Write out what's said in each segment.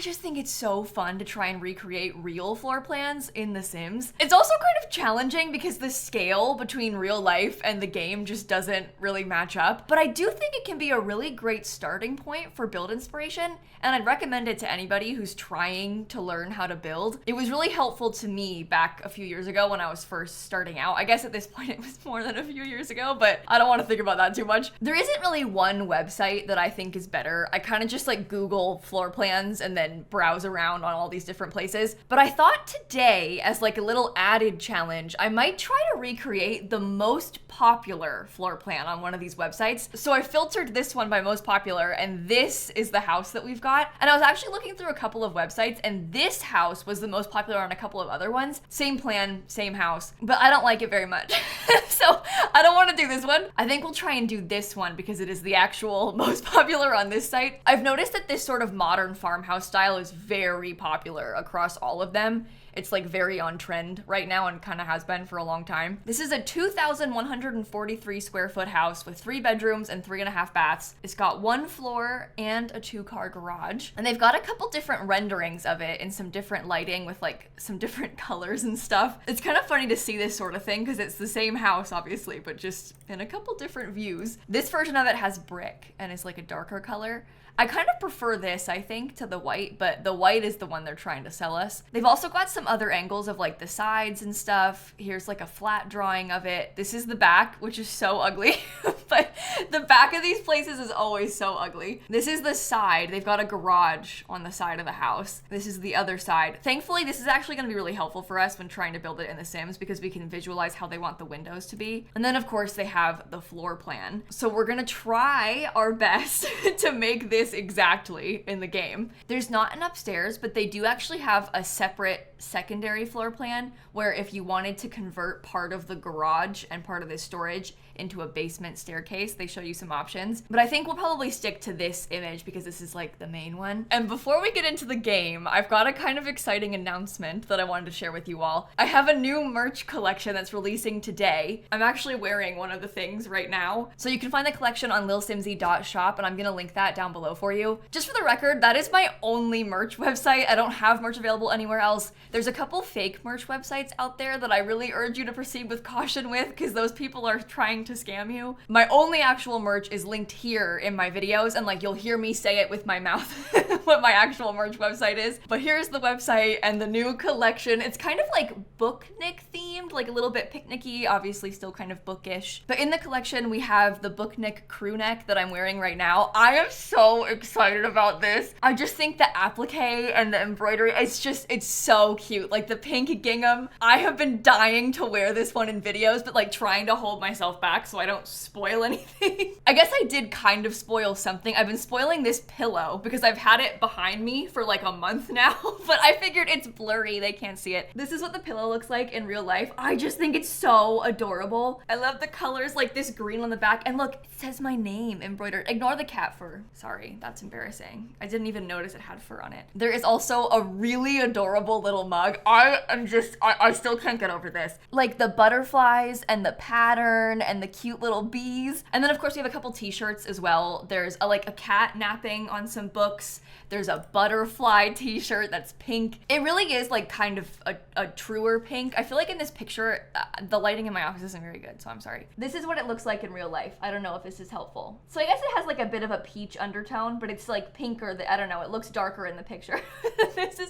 just think it's so fun to try and recreate real floor plans in The Sims. It's also kind of challenging because the scale between real life and the game just doesn't really match up, but I do think it can be a really great starting point for build inspiration, and I'd recommend it to anybody who's trying to learn how to build. It was really helpful to me back a few years ago when I was first starting out. I guess at this point it was more than a few years ago, but I don't want to think about that too much. There isn't really one website that I think is better. I kind of just like Google floor plans and then browse around on all these different places. But I thought today, as like a little added challenge, I might try to recreate the most popular floor plan on one of these websites. So I filtered this one by most popular, and this is the house that we've got. And I was actually looking through a couple of websites, and this house was the most popular on a couple of other ones. Same plan, same house, but I don't like it very much. So I don't want to do this one. I think we'll try and do this one because it is the actual most popular on this site. I've noticed that this sort of modern farmhouse style is very popular across all of them. It's like very on trend right now and kind of has been for a long time. This is a 2,143 square foot house with 3 bedrooms and 3.5 baths. It's got 1 floor and a 2-car garage. And they've got a couple different renderings of it in some different lighting with like some different colors and stuff. It's kind of funny to see this sort of thing because it's the same house obviously, but just in a couple different views. This version of it has brick and is like a darker color. I kind of prefer this, I think, to the white, but the white is the one they're trying to sell us. They've also got some other angles of like the sides and stuff. Here's like a flat drawing of it. This is the back, which is so ugly, but the back of these places is always so ugly. This is the side. They've got a garage on the side of the house. This is the other side. Thankfully, this is actually gonna be really helpful for us when trying to build it in The Sims because we can visualize how they want the windows to be. And then of course they have the floor plan. So we're gonna try our best to make this exactly in the game. There's not an upstairs, but they do actually have a separate secondary floor plan where if you wanted to convert part of the garage and part of the storage into a basement staircase, they show you some options. But I think we'll probably stick to this image because this is like the main one. And before we get into the game, I've got a kind of exciting announcement that I wanted to share with you all. I have a new merch collection that's releasing today. I'm actually wearing one of the things right now. So you can find the collection on lilsimsie.shop, and I'm gonna link that down below for you. Just for the record, that is my only merch website. I don't have merch available anywhere else. There's a couple fake merch websites out there that I really urge you to proceed with caution with because those people are trying to scam you. My only actual merch is linked here in my videos, and like you'll hear me say it with my mouth what my actual merch website is. But here's the website and the new collection. It's kind of like booknick themed, like a little bit picnicky, obviously still kind of bookish. But in the collection we have the booknick crew neck that I'm wearing right now. I am so excited about this. I just think the applique and the embroidery, it's so cute. Like the pink gingham. I have been dying to wear this one in videos, but like trying to hold myself back so I don't spoil anything. I guess I did kind of spoil something. I've been spoiling this pillow because I've had it behind me for like a month now, but I figured it's blurry, they can't see it. This is what the pillow looks like in real life. I just think it's so adorable. I love the colors, like this green on the back, and look, it says my name embroidered. Ignore the cat fur. Sorry, that's embarrassing. I didn't even notice it had fur on it. There is also a really adorable little mug. I still can't get over this. Like the butterflies and the pattern and the cute little bees. And then of course we have a couple t-shirts as well. There's a cat napping on some books. There's a butterfly t-shirt that's pink. It really is like kind of a truer pink. I feel like in this picture, the lighting in my office isn't very good, so I'm sorry. This is what it looks like in real life. I don't know if this is helpful. So I guess it has like a bit of a peach undertone, but it's like pinker, I don't know, it looks darker in the picture. This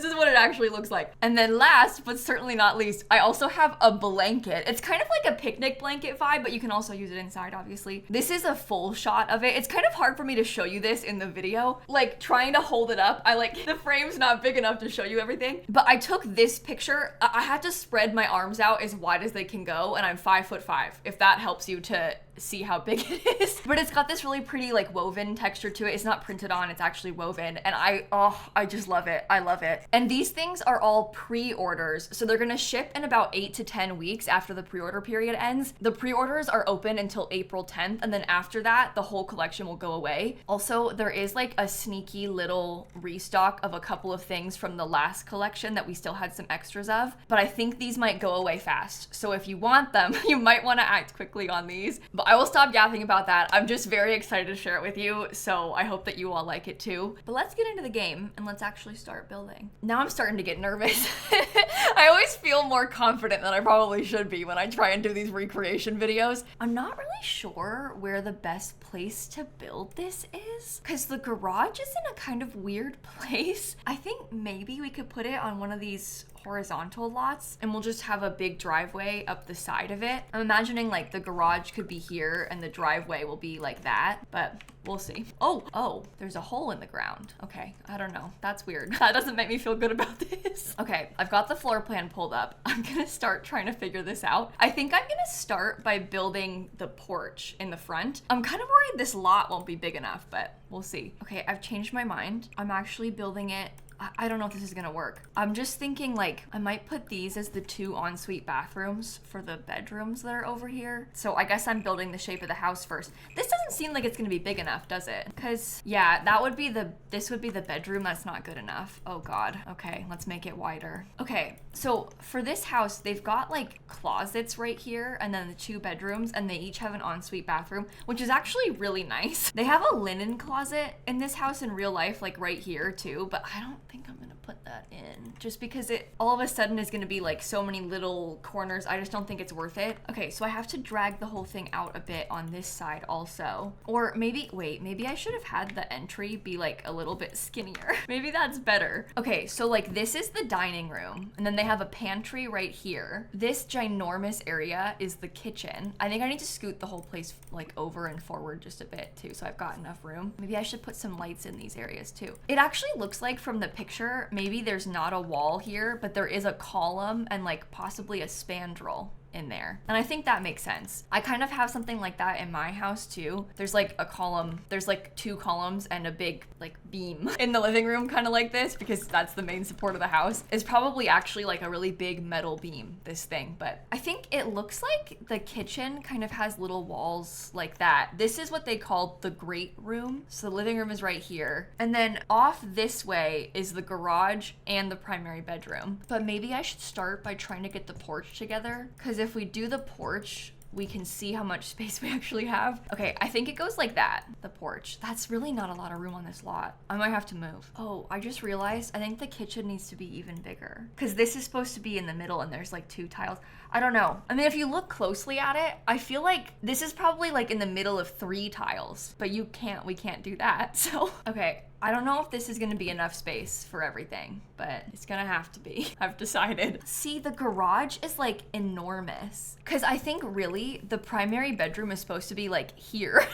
is what it actually looks like. And then last, but certainly not least, I also have a blanket. It's kind of like a picnic blanket vibe, but you can also use it inside, obviously. This is a full shot of it. It's kind of hard for me to show you this in the video. Like trying to hold it up, the frame's not big enough to show you everything. But I took this picture, I had to spread my arms out as wide as they can go, and I'm 5'5", if that helps you to see how big it is. But it's got this really pretty like woven texture to it. It's not printed on, it's actually woven, and I just love it. I love it. And these things are all pre-orders, so they're gonna ship in about 8 to 10 weeks after the pre-order period ends. The pre-orders are open until April 10th, and then after that the whole collection will go away. Also, there is like a sneaky little restock of a couple of things from the last collection that we still had some extras of, but I think these might go away fast. So if you want them, you might want to act quickly on these. But I will stop yapping about that. I'm just very excited to share it with you, so I hope that you all like it too. But let's get into the game and let's actually start building. Now I'm starting to get nervous. I always feel more confident than I probably should be when I try and do these recreation videos. I'm not really sure where the best place to build this is, because the garage is in a kind of weird place. I think maybe we could put it on one of these horizontal lots and we'll just have a big driveway up the side of it. I'm imagining like the garage could be here and the driveway will be like that, but we'll see. Oh, there's a hole in the ground. Okay, I don't know. That's weird. That doesn't make me feel good about this. Okay, I've got the floor plan pulled up. I'm gonna start trying to figure this out. I think I'm gonna start by building the porch in the front. I'm kind of worried this lot won't be big enough, but we'll see. Okay, I've changed my mind. I'm actually building it. I don't know if this is gonna work. I'm just thinking like I might put these as the 2 ensuite bathrooms for the bedrooms that are over here. So I guess I'm building the shape of the house first. This doesn't seem like it's gonna be big enough, does it? Because yeah, this would be the bedroom. That's not good enough. Oh God. Okay, let's make it wider. Okay, so for this house, they've got like closets right here and then the 2 bedrooms and they each have an ensuite bathroom, which is actually really nice. They have a linen closet in this house in real life, like right here too, but I don't think I'm gonna put that in just because it all of a sudden is gonna be like so many little corners. I just don't think it's worth it. Okay, so I have to drag the whole thing out a bit on this side also. Or maybe, wait, maybe I should have had the entry be like a little bit skinnier. Maybe that's better. Okay, so like this is the dining room and then they have a pantry right here. This ginormous area is the kitchen. I think I need to scoot the whole place like over and forward just a bit too, so I've got enough room. Maybe I should put some lights in these areas too. It actually looks like from the picture, maybe there's not a wall here, but there is a column and like possibly a spandrel in there. And I think that makes sense. I kind of have something like that in my house too. There's like a column, there's like 2 columns and a big like beam in the living room, kind of like this, because that's the main support of the house. It's probably actually like a really big metal beam, this thing, but I think it looks like the kitchen kind of has little walls like that. This is what they call the great room. So the living room is right here. And then off this way is the garage and the primary bedroom. But maybe I should start by trying to get the porch together, because if we do the porch, we can see how much space we actually have. Okay, I think it goes like that, the porch. That's really not a lot of room on this lot. I might have to move. Oh, I just realized I think the kitchen needs to be even bigger because this is supposed to be in the middle and there's like 2 tiles. I don't know. I mean, if you look closely at it, I feel like this is probably like in the middle of 3 tiles, but we can't do that. So, okay. I don't know if this is gonna be enough space for everything, but it's gonna have to be. I've decided. See, the garage is like enormous because I think really the primary bedroom is supposed to be like here,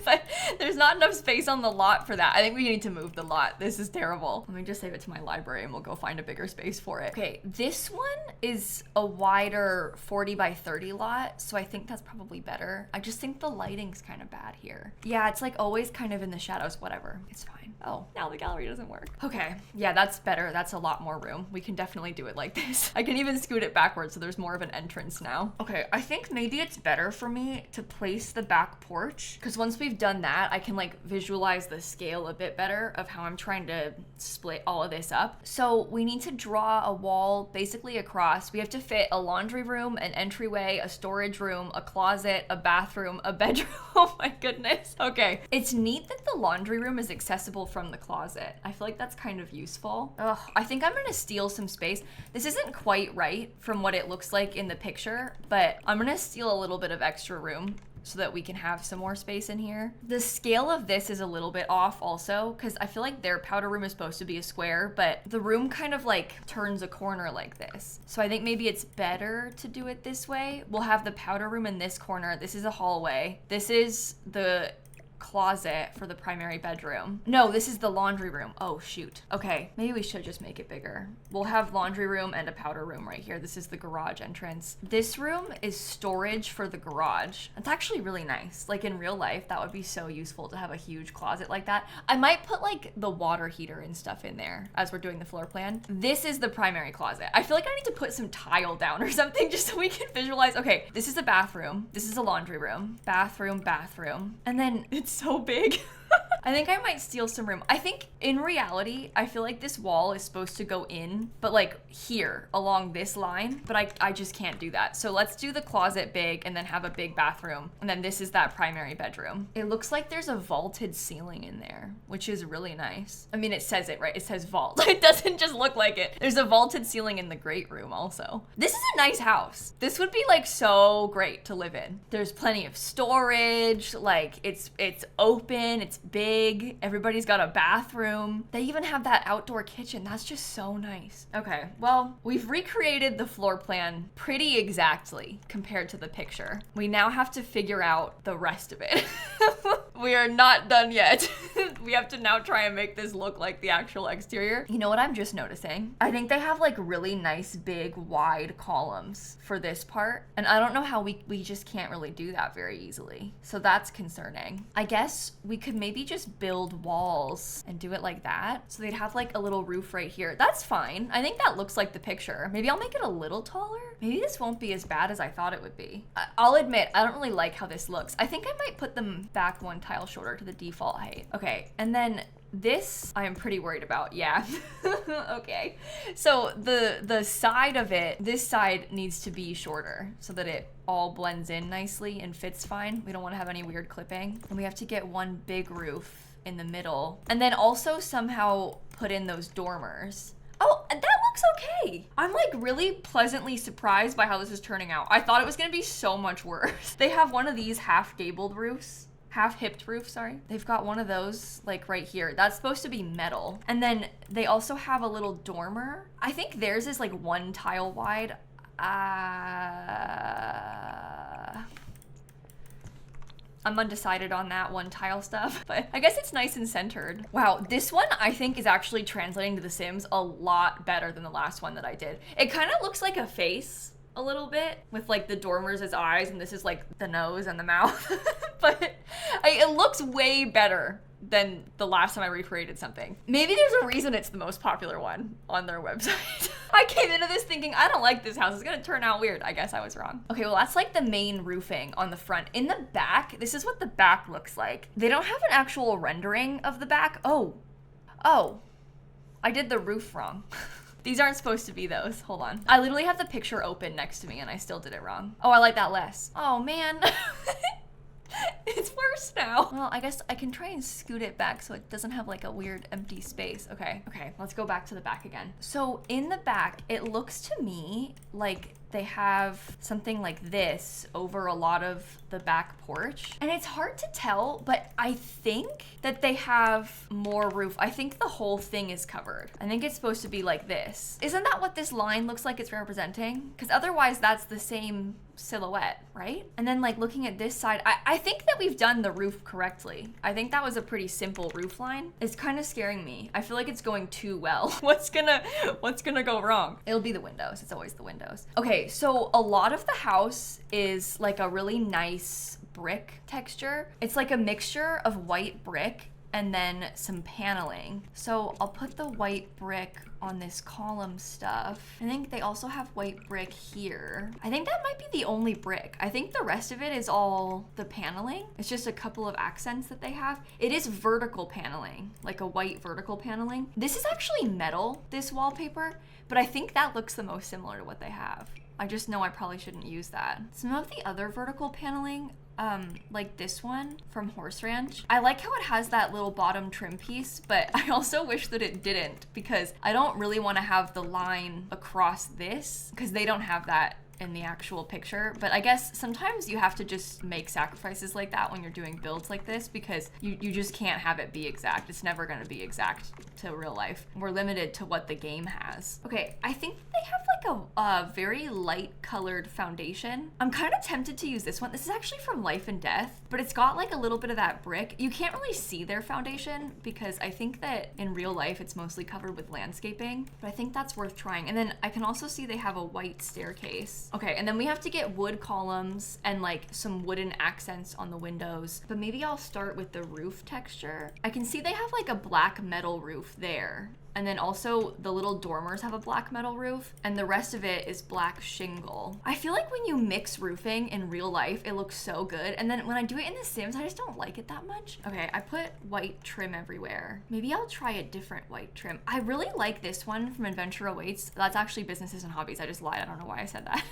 but there's not enough space on the lot for that. I think we need to move the lot. This is terrible. Let me just save it to my library and we'll go find a bigger space for it. Okay, this one is a wider 40 by 30 lot, so I think that's probably better. I just think the lighting's kind of bad here. Yeah, it's like always kind of in the shadows, whatever. It's fine. Oh, now the gallery doesn't work. Okay, yeah, that's better. That's a lot more room. We can definitely do it like this. I can even scoot it backwards so there's more of an entrance now. Okay, I think maybe it's better for me to place the back porch because once we've done that, I can like visualize the scale a bit better of how I'm trying to split all of this up. So we need to draw a wall basically across. We have to fit a laundry room, an entryway, a storage room, a closet, a bathroom, a bedroom. Oh my goodness. Okay, it's neat that the laundry room is accessible from the closet. I feel like that's kind of useful. Ugh, I think I'm gonna steal some space. This isn't quite right from what it looks like in the picture, but I'm gonna steal a little bit of extra room so that we can have some more space in here. The scale of this is a little bit off also because I feel like their powder room is supposed to be a square, but the room kind of like turns a corner like this. So I think maybe it's better to do it this way. We'll have the powder room in this corner. This is a hallway. This is the closet for the primary bedroom. No, this is the laundry room. Oh, shoot. Okay, maybe we should just make it bigger. We'll have laundry room and a powder room right here. This is the garage entrance. This room is storage for the garage. It's actually really nice. Like in real life, that would be so useful to have a huge closet like that. I might put like the water heater and stuff in there as we're doing the floor plan. This is the primary closet. I feel like I need to put some tile down or something just so we can visualize. Okay, this is a bathroom. This is a laundry room. Bathroom, bathroom. And then it's so big. I think I might steal some room. I think in reality, I feel like this wall is supposed to go in, but like here along this line, but I just can't do that. So let's do the closet big and then have a big bathroom. And then this is that primary bedroom. It looks like there's a vaulted ceiling in there, which is really nice. I mean, it says it, right? It says vault. It doesn't just look like it. There's a vaulted ceiling in the great room also. This is a nice house. This would be like so great to live in. There's plenty of storage, like it's open, it's big, everybody's got a bathroom. They even have that outdoor kitchen. That's just so nice. Okay, well, we've recreated the floor plan pretty exactly compared to the picture. We now have to figure out the rest of it. We are not done yet. We have to now try and make this look like the actual exterior. You know what I'm just noticing? I think they have like really nice big wide columns for this part. And I don't know how we just can't really do that very easily. So that's concerning. I guess we could maybe just build walls and do it like that. So they'd have like a little roof right here. That's fine. I think that looks like the picture. Maybe I'll make it a little taller. Maybe this won't be as bad as I thought it would be. I'll admit, I don't really like how this looks. I think I might put them back one tile shorter to the default height. Okay, and then this I am pretty worried about. Yeah. Okay. So the side of it, this side needs to be shorter so that it all blends in nicely and fits fine. We don't want to have any weird clipping. And we have to get one big roof in the middle. And then also somehow put in those dormers. Oh, that looks okay. I'm like really pleasantly surprised by how this is turning out. I thought it was gonna be so much worse. They have one of these half-gabled roofs. Half-hipped roof, sorry. They've got one of those like right here. That's supposed to be metal. And then they also have a little dormer. I think theirs is like one tile wide. I'm undecided on that one tile stuff, but I guess it's nice and centered. Wow, this one I think is actually translating to The Sims a lot better than the last one that I did. It kind of looks like a face a little bit with like the dormers as eyes, and this is like the nose and the mouth. But it looks way better than the last time I recreated something. Maybe there's a reason it's the most popular one on their website. I came into this thinking, I don't like this house, it's gonna turn out weird. I guess I was wrong. Okay, well that's like the main roofing on the front. In the back, this is what the back looks like. They don't have an actual rendering of the back. Oh, I did the roof wrong. These aren't supposed to be those. Hold on. I literally have the picture open next to me and I still did it wrong. Oh, I like that less. Oh man. It's worse now. Well, I guess I can try and scoot it back so it doesn't have like a weird empty space. Okay, let's go back to the back again. So in the back, it looks to me like they have something like this over a lot of the back porch. And it's hard to tell, but I think that they have more roof. I think the whole thing is covered. I think it's supposed to be like this. Isn't that what this line looks like it's representing? Because otherwise that's the same silhouette, right? And then like looking at this side, I think that we've done the roof correctly. I think that was a pretty simple roof line. It's kind of scaring me. I feel like it's going too well. What's gonna go wrong? It'll be the windows. It's always the windows. Okay, so a lot of the house is like a really nice brick texture. It's like a mixture of white brick and then some paneling. So I'll put the white brick on this column stuff. I think they also have white brick here. I think that might be the only brick. I think the rest of it is all the paneling. It's just a couple of accents that they have. It is vertical paneling, like a white vertical paneling. This is actually metal, this wallpaper, but I think that looks the most similar to what they have. I just know I probably shouldn't use that. Some of the other vertical paneling, like this one from Horse Ranch. I like how it has that little bottom trim piece, but I also wish that it didn't because I don't really want to have the line across this because they don't have that in the actual picture. But I guess sometimes you have to just make sacrifices like that when you're doing builds like this because you just can't have it be exact. It's never going to be exact to real life. We're limited to what the game has. Okay, I think they have like a very light colored foundation. I'm kind of tempted to use this one. This is actually from Life and Death, but it's got like a little bit of that brick. You can't really see their foundation because I think that in real life it's mostly covered with landscaping, but I think that's worth trying. And then I can also see they have a white staircase. Okay, and then we have to get wood columns and like some wooden accents on the windows, but maybe I'll start with the roof texture. I can see they have like a black metal roof there. And then also the little dormers have a black metal roof, and the rest of it is black shingle. I feel like when you mix roofing in real life, it looks so good. And then when I do it in The Sims, I just don't like it that much. Okay, I put white trim everywhere. Maybe I'll try a different white trim. I really like this one from Adventure Awaits. That's actually Businesses and Hobbies. I just lied. I don't know why I said that.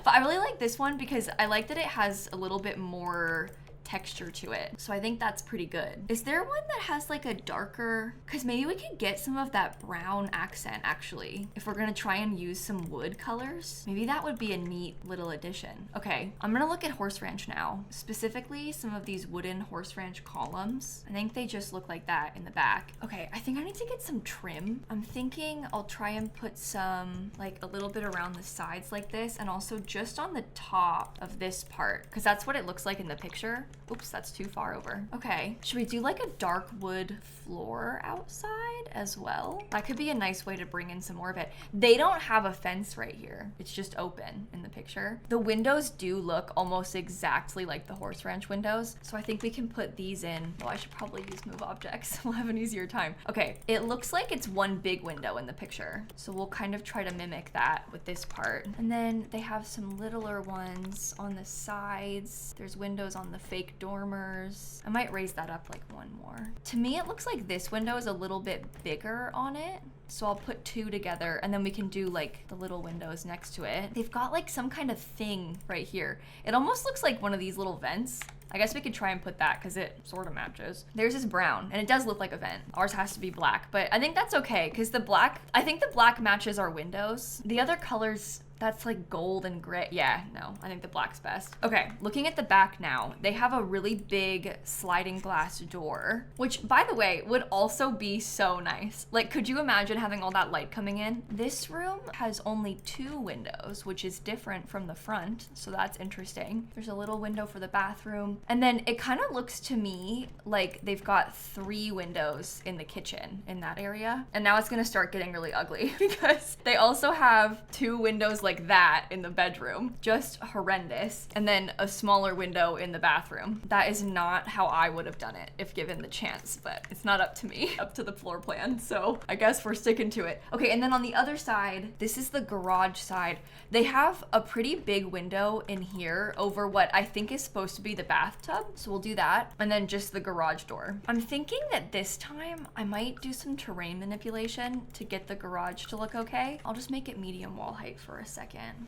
But I really like this one because I like that it has a little bit more texture to it. So I think that's pretty good. Is there one that has like a darker, because maybe we could get some of that brown accent actually. If we're gonna try and use some wood colors, maybe that would be a neat little addition. Okay, I'm gonna look at Horse Ranch now. Specifically some of these wooden Horse Ranch columns. I think they just look like that in the back. Okay, I think I need to get some trim. I'm thinking I'll try and put some, like a little bit around the sides like this, and also just on the top of this part, because that's what it looks like in the picture. Oops, that's too far over. Okay, should we do like a dark wood floor outside as well? That could be a nice way to bring in some more of it. They don't have a fence right here. It's just open in the picture. The windows do look almost exactly like the Horse Ranch windows. So I think we can put these in. Well, I should probably use move objects. We'll have an easier time. Okay, it looks like it's one big window in the picture. So we'll kind of try to mimic that with this part. And then they have some littler ones on the sides. There's windows on the fake dormers. I might raise that up like one more. To me, it looks like this window is a little bit bigger on it. So I'll put two together and then we can do like the little windows next to it. They've got like some kind of thing right here. It almost looks like one of these little vents. I guess we could try and put that because it sort of matches. Theirs is brown and it does look like a vent. Ours has to be black, but I think that's okay because the black, I think the black matches our windows. The other colors, that's like gold and gray. Yeah, no, I think the black's best. Okay, looking at the back now, they have a really big sliding glass door, which by the way, would also be so nice. Like, could you imagine having all that light coming in? This room has only 2 windows, which is different from the front. So that's interesting. There's a little window for the bathroom. And then it kind of looks to me like they've got 3 windows in the kitchen in that area. And now it's gonna start getting really ugly because they also have 2 windows like that in the bedroom. Just horrendous. And then a smaller window in the bathroom. That is not how I would have done it if given the chance, but it's not up to me, up to the floor plan. So I guess we're sticking to it. Okay, and then on the other side, this is the garage side. They have a pretty big window in here over what I think is supposed to be the bathtub. So we'll do that. And then just the garage door. I'm thinking that this time I might do some terrain manipulation to get the garage to look okay. I'll just make it medium wall height for a second.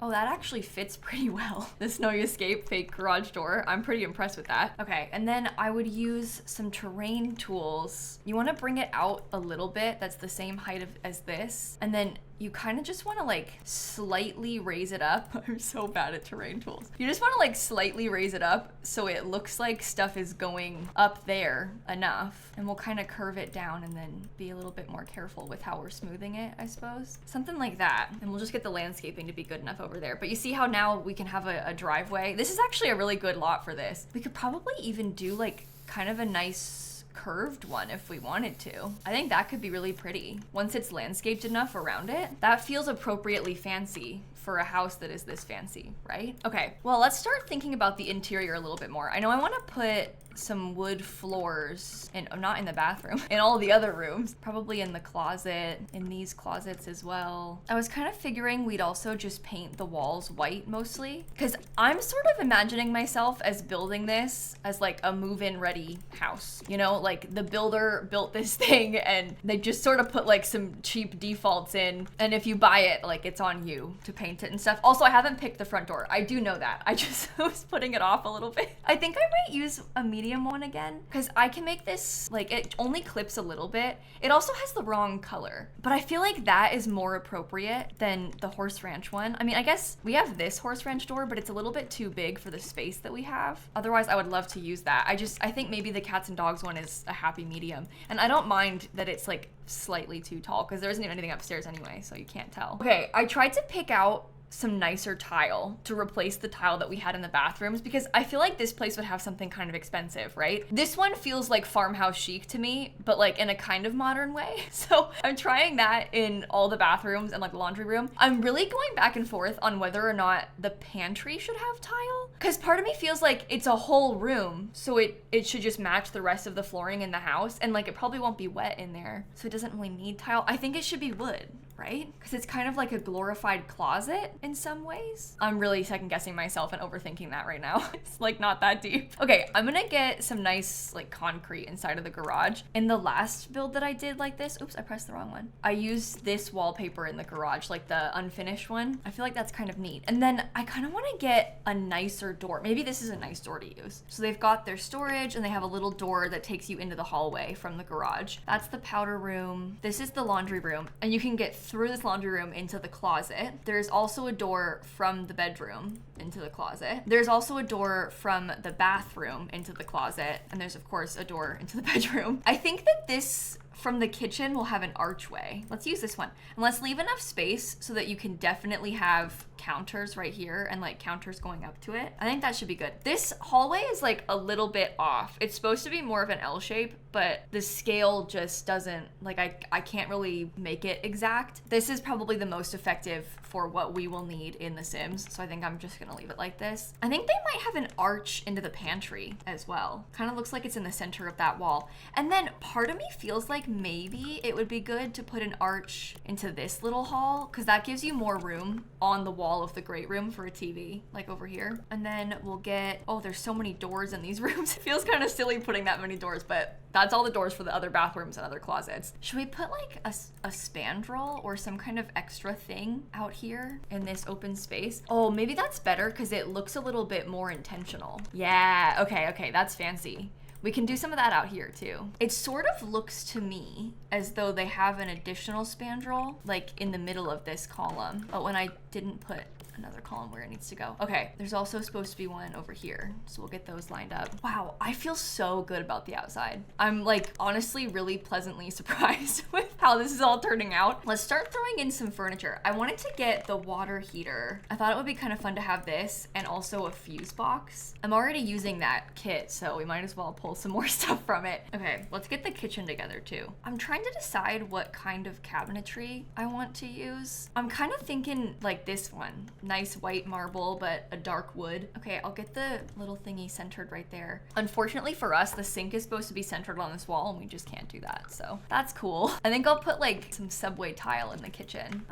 Oh, that actually fits pretty well. The Snowy Escape fake garage door. I'm pretty impressed with that. Okay, and then I would use some terrain tools. You want to bring it out a little bit. That's the same height as this. And then you kind of just want to like slightly raise it up. I'm so bad at terrain tools. You just want to like slightly raise it up so it looks like stuff is going up there enough. And we'll kind of curve it down and then be a little bit more careful with how we're smoothing it, I suppose. Something like that. And we'll just get the landscaping to be good enough over there. But you see how now we can have a driveway? This is actually a really good lot for this. We could probably even do like kind of a nice curved one if we wanted to. I think that could be really pretty. Once it's landscaped enough around it, that feels appropriately fancy for a house that is this fancy, right? Okay, well, let's start thinking about the interior a little bit more. I know I want to put some wood floors in, not in the bathroom, in all the other rooms, probably in the closet, in these closets as well. I was kind of figuring we'd also just paint the walls white mostly, because I'm sort of imagining myself as building this as like a move-in ready house. You know, like the builder built this thing and they just sort of put like some cheap defaults in, and if you buy it, like it's on you to paint it and stuff. Also, I haven't picked the front door. I do know that. I just was putting it off a little bit. I think I might use a medium one again because I can make this, like, it only clips a little bit. It also has the wrong color, but I feel like that is more appropriate than the Horse Ranch one. I mean, I guess we have this Horse Ranch door, but it's a little bit too big for the space that we have. Otherwise, I would love to use that. I think maybe the cats and dogs one is a happy medium. And I don't mind that it's like slightly too tall because there isn't even anything upstairs anyway, so you can't tell. Okay, I tried to pick out some nicer tile to replace the tile that we had in the bathrooms, because I feel like this place would have something kind of expensive, right? This one feels like farmhouse chic to me, but like in a kind of modern way. So I'm trying that in all the bathrooms and like the laundry room. I'm really going back and forth on whether or not the pantry should have tile, because part of me feels like it's a whole room, so it should just match the rest of the flooring in the house, and like it probably won't be wet in there, so it doesn't really need tile. I think it should be wood, right? Because it's kind of like a glorified closet in some ways. I'm really second guessing myself and overthinking that right now. It's like not that deep. Okay, I'm gonna get some nice like concrete inside of the garage. In the last build that I did like this, oops, I pressed the wrong one. I used this wallpaper in the garage, like the unfinished one. I feel like that's kind of neat. And then I kind of want to get a nicer door. Maybe this is a nice door to use. So they've got their storage and they have a little door that takes you into the hallway from the garage. That's the powder room. This is the laundry room, and you can get through this laundry room into the closet. There's also a door from the bedroom into the closet. There's also a door from the bathroom into the closet. And there's of course a door into the bedroom. I think that this from the kitchen will have an archway. Let's use this one. And let's leave enough space so that you can definitely have counters right here and like counters going up to it. I think that should be good. This hallway is like a little bit off. It's supposed to be more of an L shape, but the scale just doesn't, like I can't really make it exact. This is probably the most effective for what we will need in The Sims. So I think I'm just gonna leave it like this. I think they might have an arch into the pantry as well. Kind of looks like it's in the center of that wall. And then part of me feels like maybe it would be good to put an arch into this little hall, because that gives you more room on the wall of the great room for a TV, like over here. And then we'll get, oh, there's so many doors in these rooms. It feels kind of silly putting that many doors, but that's all the doors for the other bathrooms and other closets. Should we put like a spandrel or some kind of extra thing out here in this open space? Oh, maybe that's better because it looks a little bit more intentional. Yeah, okay, that's fancy. We can do some of that out here too. It sort of looks to me as though they have an additional spandrel like in the middle of this column, but when I didn't put another column where it needs to go. Okay, there's also supposed to be one over here, so we'll get those lined up. Wow, I feel so good about the outside. I'm like honestly really pleasantly surprised with how this is all turning out. Let's start throwing in some furniture. I wanted to get the water heater. I thought it would be kind of fun to have this and also a fuse box. I'm already using that kit, so we might as well pull some more stuff from it. Okay, let's get the kitchen together too. I'm trying to decide what kind of cabinetry I want to use. I'm kind of thinking like this one. Nice white marble, but a dark wood. Okay, I'll get the little thingy centered right there. Unfortunately for us, the sink is supposed to be centered on this wall and we just can't do that. So that's cool. I think I'll put like some subway tile in the kitchen.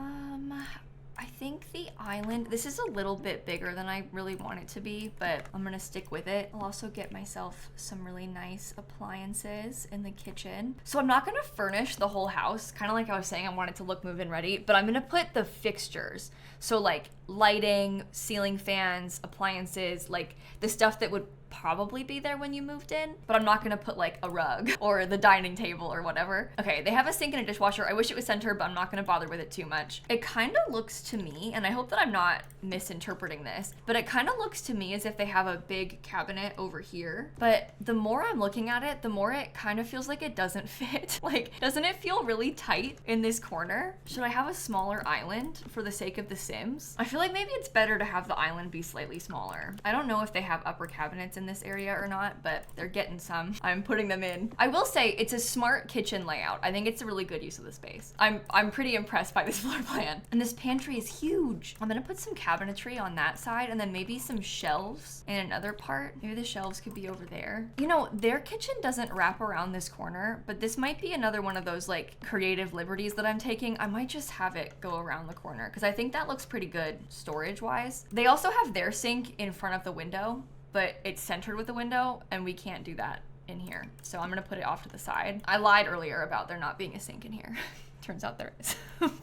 I think the island, this is a little bit bigger than I really want it to be, but I'm gonna stick with it. I'll also get myself some really nice appliances in the kitchen. So I'm not gonna furnish the whole house, kind of like I was saying, I want it to look move-in ready, but I'm gonna put the fixtures. So like lighting, ceiling fans, appliances, like the stuff that would probably be there when you moved in, but I'm not gonna put like a rug or the dining table or whatever. Okay, they have a sink and a dishwasher. I wish it was centered, but I'm not gonna bother with it too much. It kind of looks to me, and I hope that I'm not misinterpreting this, but it kind of looks to me as if they have a big cabinet over here. But the more I'm looking at it, the more it kind of feels like it doesn't fit. Like, doesn't it feel really tight in this corner? Should I have a smaller island for the sake of The Sims? I feel like maybe it's better to have the island be slightly smaller. I don't know if they have upper cabinets in this area or not, but they're getting some. I'm putting them in. I will say it's a smart kitchen layout. I think it's a really good use of the space. I'm pretty impressed by this floor plan. And this pantry is huge. I'm gonna put some cabinetry on that side and then maybe some shelves in another part. Maybe the shelves could be over there. You know, their kitchen doesn't wrap around this corner, but this might be another one of those like creative liberties that I'm taking. I might just have it go around the corner because I think that looks pretty good storage wise. They also have their sink in front of the window, but it's centered with the window and we can't do that in here. So I'm gonna put it off to the side. I lied earlier about there not being a sink in here. Turns out there is,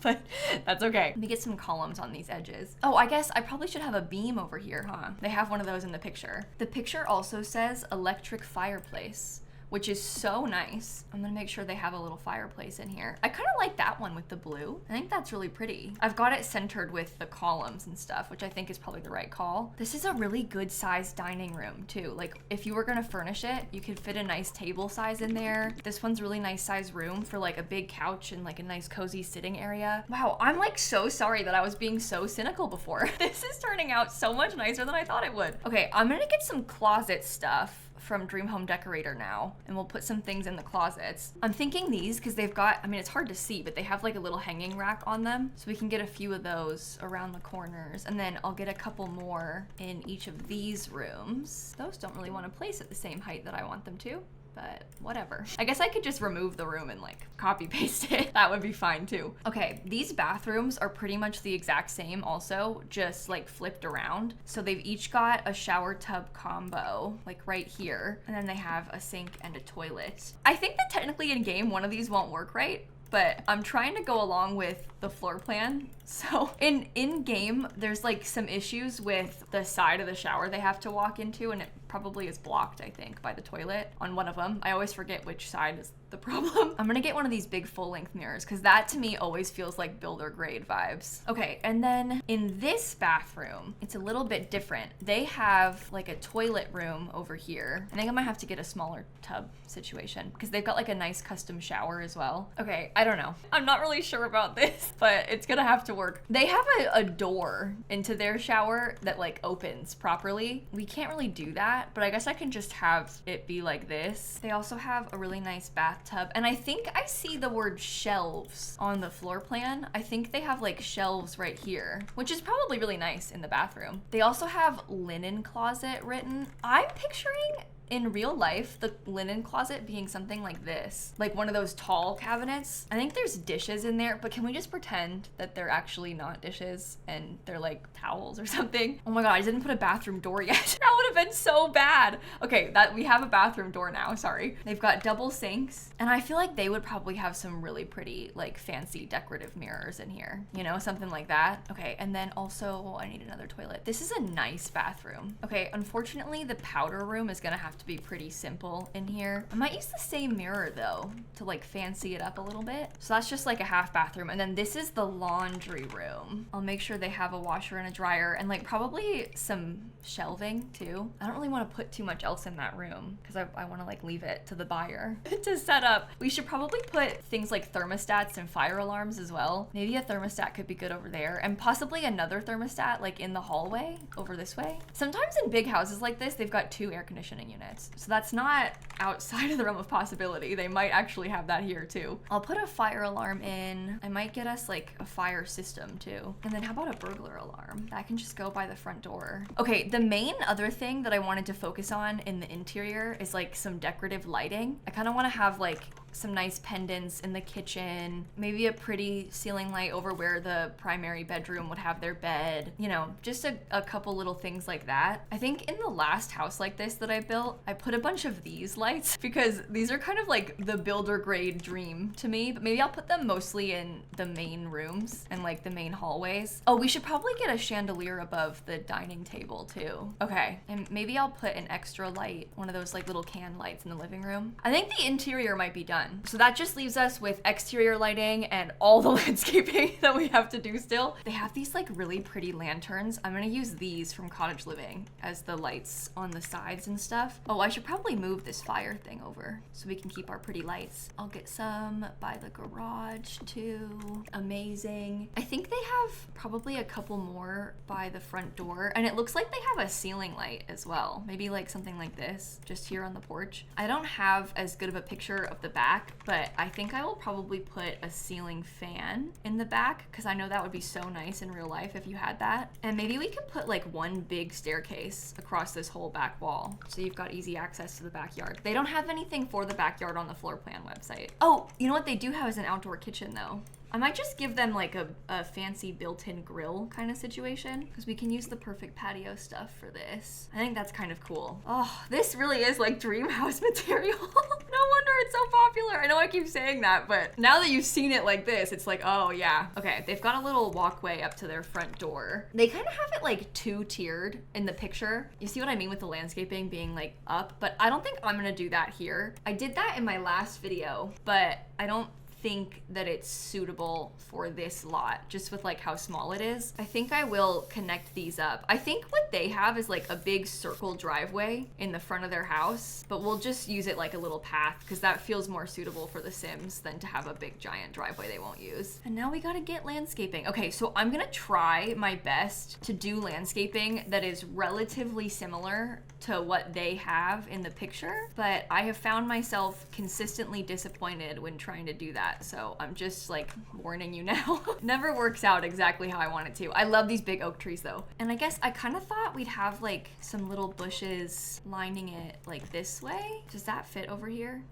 but that's okay. Let me get some columns on these edges. Oh, I guess I probably should have a beam over here, huh? They have one of those in the picture. The picture also says electric fireplace, which is so nice. I'm gonna make sure they have a little fireplace in here. I kind of like that one with the blue. I think that's really pretty. I've got it centered with the columns and stuff, which I think is probably the right call. This is a really good sized dining room too. Like if you were gonna furnish it, you could fit a nice table size in there. This one's really nice size room for like a big couch and like a nice cozy sitting area. Wow, I'm like so sorry that I was being so cynical before. This is turning out so much nicer than I thought it would. Okay, I'm gonna get some closet stuff from Dream Home Decorator now, and we'll put some things in the closets. I'm thinking these because they've got, I mean, it's hard to see, but they have like a little hanging rack on them. So we can get a few of those around the corners, and then I'll get a couple more in each of these rooms. Those don't really want to place at the same height that I want them to, but whatever. I guess I could just remove the room and like copy paste it. That would be fine too. Okay, these bathrooms are pretty much the exact same also, just like flipped around. So they've each got a shower tub combo, like right here, and then they have a sink and a toilet. I think that technically in game, one of these won't work right, but I'm trying to go along with the floor plan. So in game, there's like some issues with the side of the shower they have to walk into, and it probably is blocked, I think, by the toilet on one of them. I always forget which side is the problem. I'm gonna get one of these big full-length mirrors because that to me always feels like builder grade vibes. Okay, and then in this bathroom, it's a little bit different. They have like a toilet room over here. I think I might have to get a smaller tub situation because they've got like a nice custom shower as well. Okay, I don't know. I'm not really sure about this, but it's gonna have to work. They have a door into their shower that like opens properly. We can't really do that, but I guess I can just have it be like this. They also have a really nice bathtub, and I think I see the word shelves on the floor plan. I think they have like shelves right here, which is probably really nice in the bathroom. They also have linen closet written. I'm picturing in real life, the linen closet being something like this, like one of those tall cabinets. I think there's dishes in there, but can we just pretend that they're actually not dishes and they're like towels or something? Oh my God, I didn't put a bathroom door yet. That would have been so bad. Okay, that we have a bathroom door now, sorry. They've got double sinks, and I feel like they would probably have some really pretty, like fancy decorative mirrors in here, you know, something like that. Okay, and then also I need another toilet. This is a nice bathroom. Okay, unfortunately, the powder room is gonna have to be pretty simple in here. I might use the same mirror though to like fancy it up a little bit. So that's just like a half bathroom. And then this is the laundry room. I'll make sure they have a washer and a dryer and like probably some shelving too. I don't really want to put too much else in that room because I want to like leave it to the buyer to set up. We should probably put things like thermostats and fire alarms as well. Maybe a thermostat could be good over there, and possibly another thermostat like in the hallway over this way. Sometimes in big houses like this, they've got 2 air conditioning units. So that's not outside of the realm of possibility. They might actually have that here too. I'll put a fire alarm in. I might get us like a fire system too. And then how about a burglar alarm? That can just go by the front door. Okay, the main other thing that I wanted to focus on in the interior is like some decorative lighting. I kind of want to have like some nice pendants in the kitchen, maybe a pretty ceiling light over where the primary bedroom would have their bed, you know, just a couple little things like that. I think in the last house like this that I built, I put a bunch of these lights because these are kind of like the builder grade dream to me, but maybe I'll put them mostly in the main rooms and like the main hallways. Oh, we should probably get a chandelier above the dining table too. Okay, and maybe I'll put an extra light, one of those like little can lights in the living room. I think the interior might be done. So that just leaves us with exterior lighting and all the landscaping that we have to do still. They have these like really pretty lanterns. I'm gonna use these from Cottage Living as the lights on the sides and stuff. Oh, I should probably move this fire thing over so we can keep our pretty lights. I'll get some by the garage too. Amazing. I think they have probably a couple more by the front door, and it looks like they have a ceiling light as well. Maybe like something like this, just here on the porch. I don't have as good of a picture of the back, but I think I will probably put a ceiling fan in the back because I know that would be so nice in real life if you had that. And maybe we could put like one big staircase across this whole back wall so you've got easy access to the backyard. They don't have anything for the backyard on the floor plan website. Oh, you know what they do have is an outdoor kitchen though. I might just give them like a fancy built-in grill kind of situation because we can use the perfect patio stuff for this. I think that's kind of cool. Oh, this really is like dream house material. No wonder it's so popular. I know I keep saying that, but now that you've seen it like this, it's like, oh yeah. Okay, they've got a little walkway up to their front door. They kind of have it like two-tiered in the picture. You see what I mean with the landscaping being like up, but I don't think I'm gonna do that here. I did that in my last video, but I don't think that it's suitable for this lot just with like how small it is. I think I will connect these up. I think what they have is like a big circle driveway in the front of their house, but we'll just use it like a little path because that feels more suitable for the Sims than to have a big giant driveway they won't use. And now we gotta get landscaping. Okay, so I'm gonna try my best to do landscaping that is relatively similar to what they have in the picture, but I have found myself consistently disappointed when trying to do that. So I'm just like warning you now. Never works out exactly how I want it to. I love these big oak trees though. And I guess I kind of thought we'd have like some little bushes lining it like this way. Does that fit over here?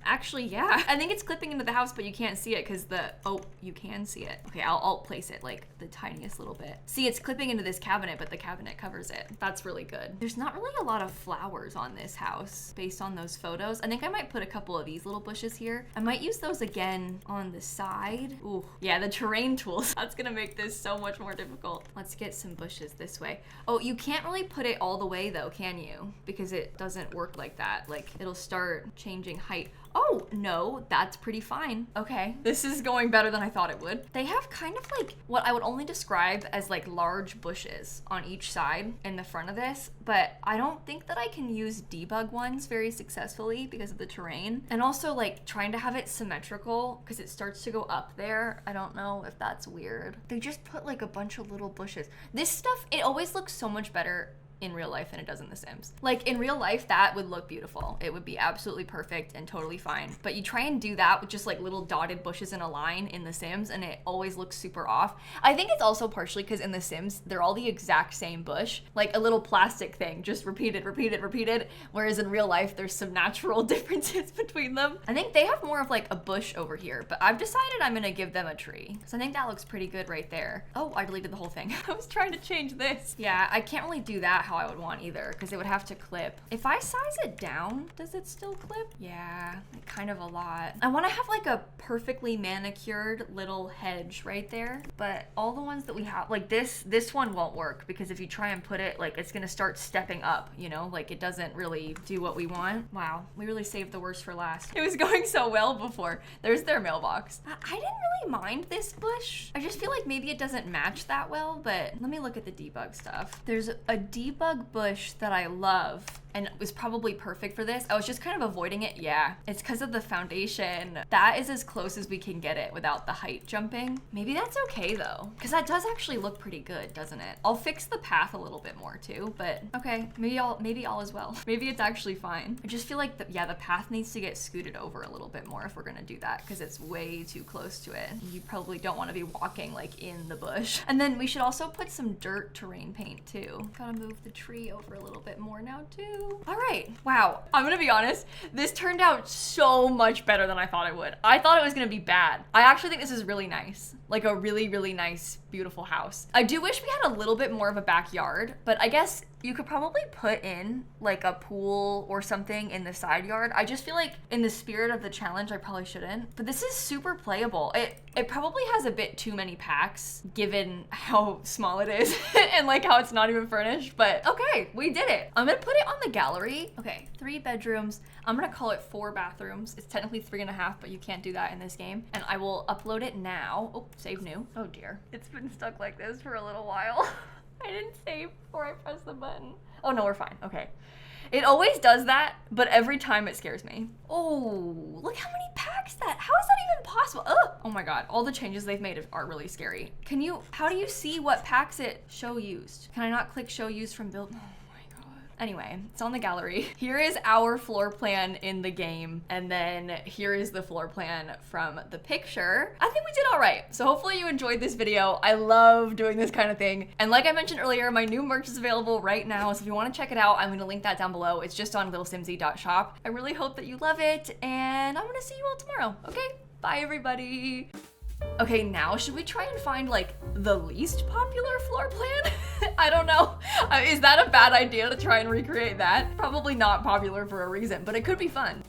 Actually, yeah. I think it's clipping into the house, but you can't see it because oh, you can see it. Okay, I'll alt place it like the tiniest little bit. See, it's clipping into this cabinet, but the cabinet covers it. That's really good. There's not really a lot of flowers on this house based on those photos. I think I might put a couple of these little bushes here. I might use those again on the side. Ooh, yeah, the terrain tools. That's gonna make this so much more difficult. Let's get some bushes this way. Oh, you can't really put it all the way though, can you? Because it doesn't work like that. Like it'll start changing height. Oh, no, that's pretty fine. Okay, this is going better than I thought it would. They have kind of like what I would only describe as like large bushes on each side in the front of this, but I don't think that I can use debug ones very successfully because of the terrain. And also like trying to have it symmetrical because it starts to go up there. I don't know if that's weird. They just put like a bunch of little bushes. This stuff, it always looks so much better in real life than it does in The Sims. Like in real life, that would look beautiful. It would be absolutely perfect and totally fine. But you try and do that with just like little dotted bushes in a line in The Sims and it always looks super off. I think it's also partially because in The Sims, they're all the exact same bush, like a little plastic thing, just repeated, repeated, repeated. Whereas in real life, there's some natural differences between them. I think they have more of like a bush over here, but I've decided I'm gonna give them a tree. So I think that looks pretty good right there. Oh, I deleted the whole thing. I was trying to change this. Yeah, I can't really do that how I would want either because it would have to clip. If I size it down, does it still clip? Yeah, kind of a lot. I want to have like a perfectly manicured little hedge right there, but all the ones that we have, like this one won't work because if you try and put it, like it's gonna start stepping up, you know, like it doesn't really do what we want. Wow, we really saved the worst for last. It was going so well before. There's their mailbox. I didn't really mind this bush. I just feel like maybe it doesn't match that well, but let me look at the debug stuff. There's a debug bush that I love and was probably perfect for this. I was just kind of avoiding it. Yeah, it's because of the foundation. That is as close as we can get it without the height jumping. Maybe that's okay though, because that does actually look pretty good, doesn't it? I'll fix the path a little bit more too, but okay, maybe all is well. Maybe it's actually fine. I just feel like the path needs to get scooted over a little bit more if we're gonna do that because it's way too close to it. You probably don't want to be walking like in the bush. And then we should also put some dirt terrain paint too. Gotta move the tree over a little bit more now too. All right, wow. I'm gonna be honest, this turned out so much better than I thought it would. I thought it was gonna be bad. I actually think this is really nice. Like a really, really nice, beautiful house. I do wish we had a little bit more of a backyard, but I guess you could probably put in like a pool or something in the side yard. I just feel like in the spirit of the challenge, I probably shouldn't. But this is super playable. It probably has a bit too many packs given how small it is and like how it's not even furnished. But okay, we did it. I'm gonna put it on the gallery. Okay, 3 bedrooms. I'm gonna call it 4 bathrooms. It's technically 3.5, but you can't do that in this game. And I will upload it now. Oh, save new. Oh dear. It's been stuck like this for a little while. I didn't save before I pressed the button. Oh no, we're fine. Okay. It always does that, but every time it scares me. Oh, look how many packs how is that even possible? Ugh. Oh my God, all the changes they've made are really scary. How do you see what packs it show used? Can I not click show used from build? Anyway, it's on the gallery. Here is our floor plan in the game, and then here is the floor plan from the picture. I think we did all right. So hopefully you enjoyed this video. I love doing this kind of thing. And like I mentioned earlier, my new merch is available right now. So if you want to check it out, I'm going to link that down below. It's just on lilsimsie.shop. I really hope that you love it, and I'm going to see you all tomorrow. Okay, bye everybody. Okay, now should we try and find like the least popular floor plan? I don't know. Is that a bad idea to try and recreate that? Probably not popular for a reason, but it could be fun.